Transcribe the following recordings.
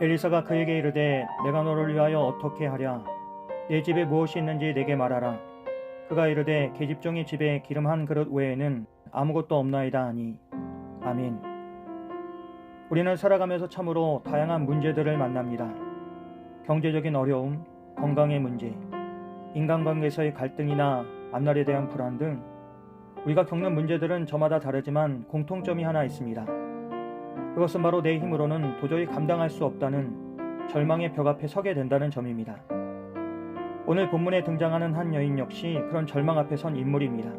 엘리사가 그에게 이르되 내가 너를 위하여 어떻게 하랴? 내 집에 무엇이 있는지 내게 말하라. 그가 이르되 계집종의 집에 기름 한 그릇 외에는 아무것도 없나이다 하니. 아멘. 우리는 살아가면서 참으로 다양한 문제들을 만납니다. 경제적인 어려움, 건강의 문제, 인간관계에서의 갈등이나 앞날에 대한 불안 등 우리가 겪는 문제들은 저마다 다르지만 공통점이 하나 있습니다. 그것은 바로 내 힘으로는 도저히 감당할 수 없다는 절망의 벽 앞에 서게 된다는 점입니다. 오늘 본문에 등장하는 한 여인 역시 그런 절망 앞에 선 인물입니다.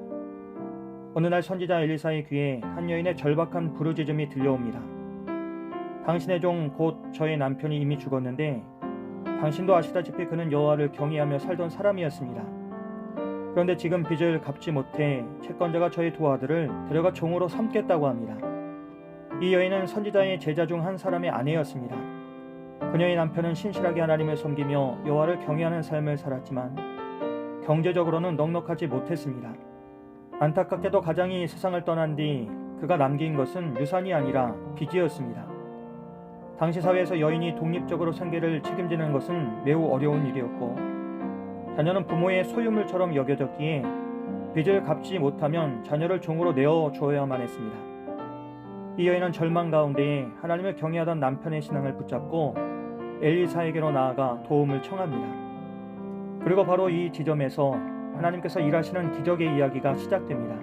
어느 날 선지자 엘리사의 귀에 한 여인의 절박한 부르짖음이 들려옵니다. 당신의 종 곧 저의 남편이 이미 죽었는데 당신도 아시다시피 그는 여호와를 경외하며 살던 사람이었습니다. 그런데 지금 빚을 갚지 못해 채권자가 저의 두 아들을 데려가 종으로 삼겠다고 합니다. 이 여인은 선지자의 제자 중 한 사람의 아내였습니다. 그녀의 남편은 신실하게 하나님을 섬기며 여호와를 경외하는 삶을 살았지만 경제적으로는 넉넉하지 못했습니다. 안타깝게도 가장이 세상을 떠난 뒤 그가 남긴 것은 유산이 아니라 빚이었습니다. 당시 사회에서 여인이 독립적으로 생계를 책임지는 것은 매우 어려운 일이었고 자녀는 부모의 소유물처럼 여겨졌기에 빚을 갚지 못하면 자녀를 종으로 내어주어야만 했습니다. 이 여인은 절망 가운데에 하나님을 경외하던 남편의 신앙을 붙잡고 엘리사에게로 나아가 도움을 청합니다. 그리고 바로 이 지점에서 하나님께서 일하시는 기적의 이야기가 시작됩니다.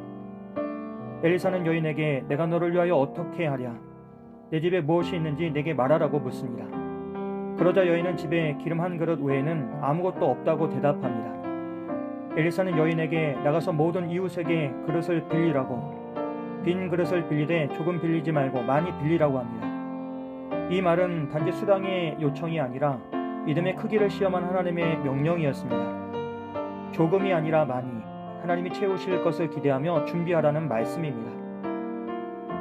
엘리사는 여인에게 내가 너를 위하여 어떻게 하랴? 내 집에 무엇이 있는지 내게 말하라고 묻습니다. 그러자 여인은 집에 기름 한 그릇 외에는 아무것도 없다고 대답합니다. 엘리사는 여인에게 나가서 모든 이웃에게 그릇을 빌리라고, 빈 그릇을 빌리되 조금 빌리지 말고 많이 빌리라고 합니다. 이 말은 단지 수당의 요청이 아니라 믿음의 크기를 시험한 하나님의 명령이었습니다. 조금이 아니라 많이 하나님이 채우실 것을 기대하며 준비하라는 말씀입니다.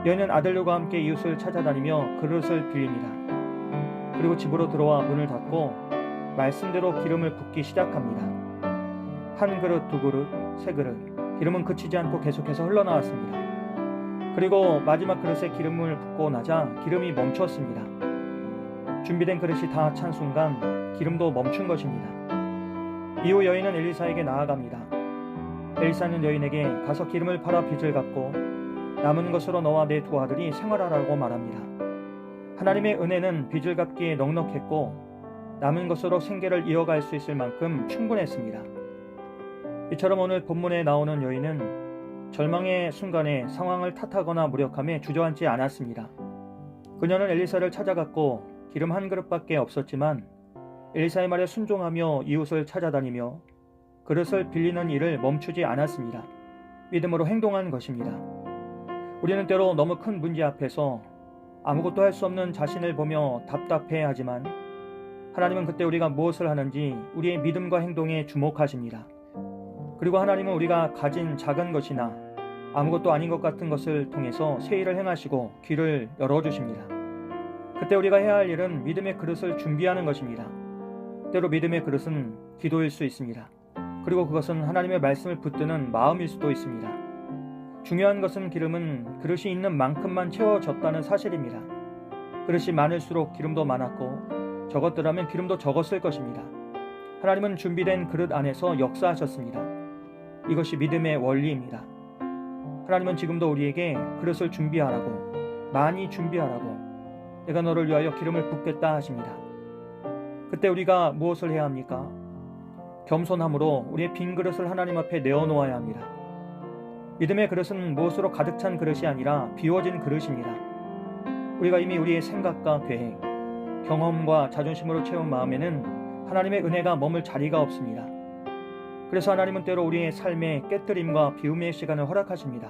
여인은 아들들과 함께 이웃을 찾아다니며 그릇을 빌립니다. 그리고 집으로 들어와 문을 닫고 말씀대로 기름을 붓기 시작합니다. 한 그릇, 두 그릇, 세 그릇, 기름은 그치지 않고 계속해서 흘러나왔습니다. 그리고 마지막 그릇에 기름을 붓고 나자 기름이 멈췄습니다. 준비된 그릇이 다 찬 순간 기름도 멈춘 것입니다. 이후 여인은 엘리사에게 나아갑니다. 엘리사는 여인에게 가서 기름을 팔아 빚을 갚고 남은 것으로 너와 내 두 아들이 생활하라고 말합니다. 하나님의 은혜는 빚을 갚기에 넉넉했고 남은 것으로 생계를 이어갈 수 있을 만큼 충분했습니다. 이처럼 오늘 본문에 나오는 여인은 절망의 순간에 상황을 탓하거나 무력함에 주저앉지 않았습니다. 그녀는 엘리사를 찾아갔고 기름 한 그릇밖에 없었지만 엘리사의 말에 순종하며 이웃을 찾아다니며 그릇을 빌리는 일을 멈추지 않았습니다. 믿음으로 행동한 것입니다. 우리는 때로 너무 큰 문제 앞에서 아무것도 할 수 없는 자신을 보며 답답해하지만 하나님은 그때 우리가 무엇을 하는지 우리의 믿음과 행동에 주목하십니다. 그리고 하나님은 우리가 가진 작은 것이나 아무것도 아닌 것 같은 것을 통해서 새 일을 행하시고 귀를 열어주십니다. 그때 우리가 해야 할 일은 믿음의 그릇을 준비하는 것입니다. 때로 믿음의 그릇은 기도일 수 있습니다. 그리고 그것은 하나님의 말씀을 붙드는 마음일 수도 있습니다. 중요한 것은 기름은 그릇이 있는 만큼만 채워졌다는 사실입니다. 그릇이 많을수록 기름도 많았고 적었더라면 기름도 적었을 것입니다. 하나님은 준비된 그릇 안에서 역사하셨습니다. 이것이 믿음의 원리입니다. 하나님은 지금도 우리에게 그릇을 준비하라고, 많이 준비하라고, 내가 너를 위하여 기름을 붓겠다 하십니다. 그때 우리가 무엇을 해야 합니까? 겸손함으로 우리의 빈 그릇을 하나님 앞에 내어놓아야 합니다. 믿음의 그릇은 무엇으로 가득 찬 그릇이 아니라 비워진 그릇입니다. 우리가 이미 우리의 생각과 계획, 경험과 자존심으로 채운 마음에는 하나님의 은혜가 머물 자리가 없습니다. 그래서 하나님은 때로 우리의 삶에 깨트림과 비움의 시간을 허락하십니다.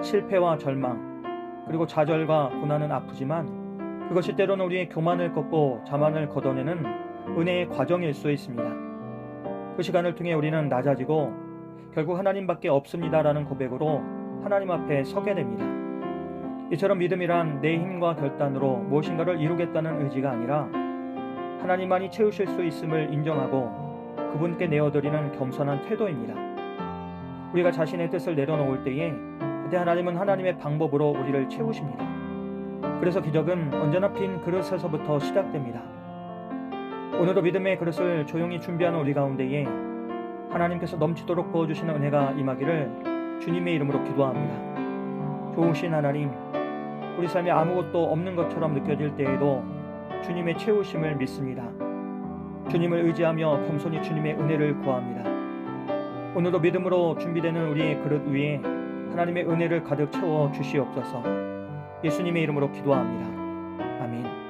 실패와 절망, 그리고 좌절과 고난은 아프지만 그것이 때로는 우리의 교만을 꺾고 자만을 걷어내는 은혜의 과정일 수 있습니다. 그 시간을 통해 우리는 낮아지고 결국 하나님밖에 없습니다라는 고백으로 하나님 앞에 서게 됩니다. 이처럼 믿음이란 내 힘과 결단으로 무엇인가를 이루겠다는 의지가 아니라 하나님만이 채우실 수 있음을 인정하고 그분께 내어드리는 겸손한 태도입니다. 우리가 자신의 뜻을 내려놓을 때에 그때 하나님은 하나님의 방법으로 우리를 채우십니다. 그래서 기적은 언제나 빈 그릇에서부터 시작됩니다. 오늘도 믿음의 그릇을 조용히 준비하는 우리 가운데에 하나님께서 넘치도록 부어주시는 은혜가 임하기를 주님의 이름으로 기도합니다. 좋으신 하나님, 우리 삶에 아무것도 없는 것처럼 느껴질 때에도 주님의 채우심을 믿습니다. 주님을 의지하며 겸손히 주님의 은혜를 구합니다. 오늘도 믿음으로 준비되는 우리의 그릇 위에 하나님의 은혜를 가득 채워 주시옵소서. 예수님의 이름으로 기도합니다. 아멘.